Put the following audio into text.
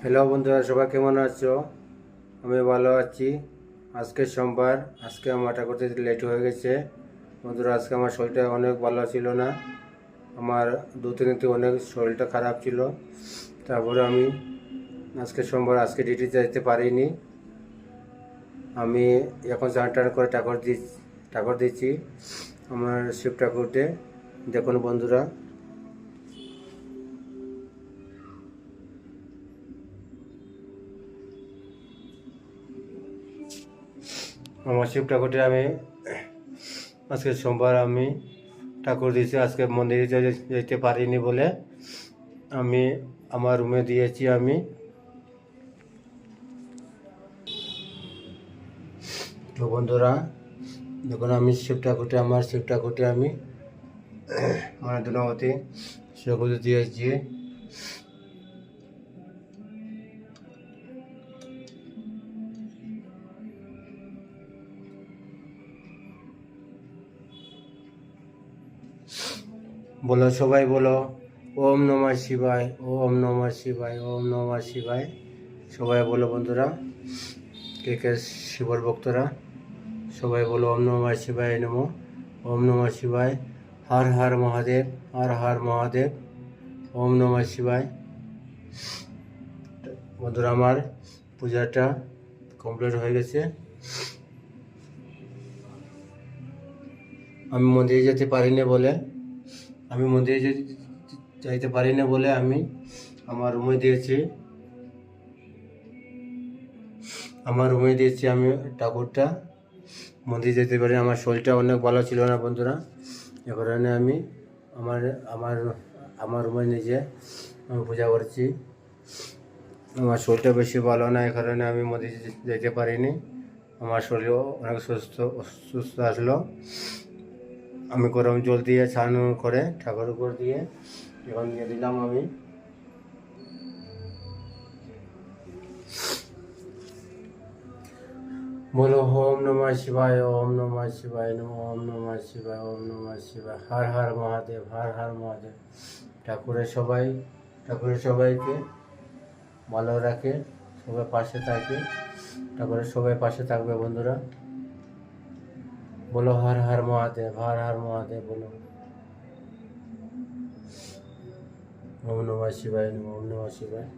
Hello বন্ধুরা, সবাই কেমন আছো? আমি ভালো আছি। আজকে সোমবার, আজকে আমার আটা করতে লেট হয়ে গেছে। বন্ধুরা, আজকে আমার শরীরটা অনেক ভালো ছিল না। আমার 2-3 দিন থেকে অনেক শরীরটা খারাপ ছিল। তারপরে আমি আজকে সোমবার, আজকে ডিউটি যেতে পারিনি। আমি এখন স্নান টান করে ঠাকুর দিচ্ছি আমার শিব ঠাকুরকে। দেখুন বন্ধুরা, আমার শিব ঠাকুরকে আমি আজকে সোমবার আমি ঠাকুর দিয়েছি। আজকে মন্দিরে যেতে পারিনি বলে আমি আমার রুমে দিয়েছি। আমি তো বন্ধুরা দেখুন, আমি আমার শিব ঠাকুরটি আমি মানে দুর্গাবতী সেগুলো দিয়েছি। বলো সবাই, বলো ওম নমঃ শিবায়, ওম নমঃ শিবায়, ওম নমঃ শিবায়। সবাই বলো বন্ধুরা, কে কে শিবর ভক্তরা সবাই বলো ওম নমঃ শিবায় নমঃ, ওম নমঃ শিবায়। হর হর মহাদেব, হর হর মহাদেব, ওম নমঃ শিবায়। বন্ধুরা, আমার পূজাটা কমপ্লিট হয়ে গেছে। আমি মন্দিরে যেতে পারি না বলে আমি মন্দিরে যাইতে পারি না বলে আমি আমার রুমে দিয়েছি। আমি ঠাকুরটা মন্দিরে যেতে পারি। আমার শরীরটা অনেক ভালো ছিল না বন্ধুরা, এ কারণে আমি আমার আমার আমার রুমে নিজে আমি পূজা করছি। আমার শরীরটা বেশি ভালো না, এ কারণে আমি মন্দিরে যেতে পারিনি। আমার শরীরও অনেক সুস্থ আসলো। আমি গরম জল দিয়ে স্নান করে ঠাকুর উপর দিয়ে এখন নিয়ে দিলাম আমি। बोलो ओम नमः शिवाय, ओम नमः शिवाय नमः, ओम नमः शिवाय, ओम नमः शिवाय। हर हर महादेव, हर हर महादेव। ঠাকুরের সবাইকে ভালো রাখে, সবাই পাশে থাকে। ঠাকুরের সবাই পাশে থাকবে বন্ধুরা। বলো হর হর মহাদেব, হর হর মহাদেব। বলো ওম নমঃ শিবায় নমঃ, ওম নমঃ শিবায়।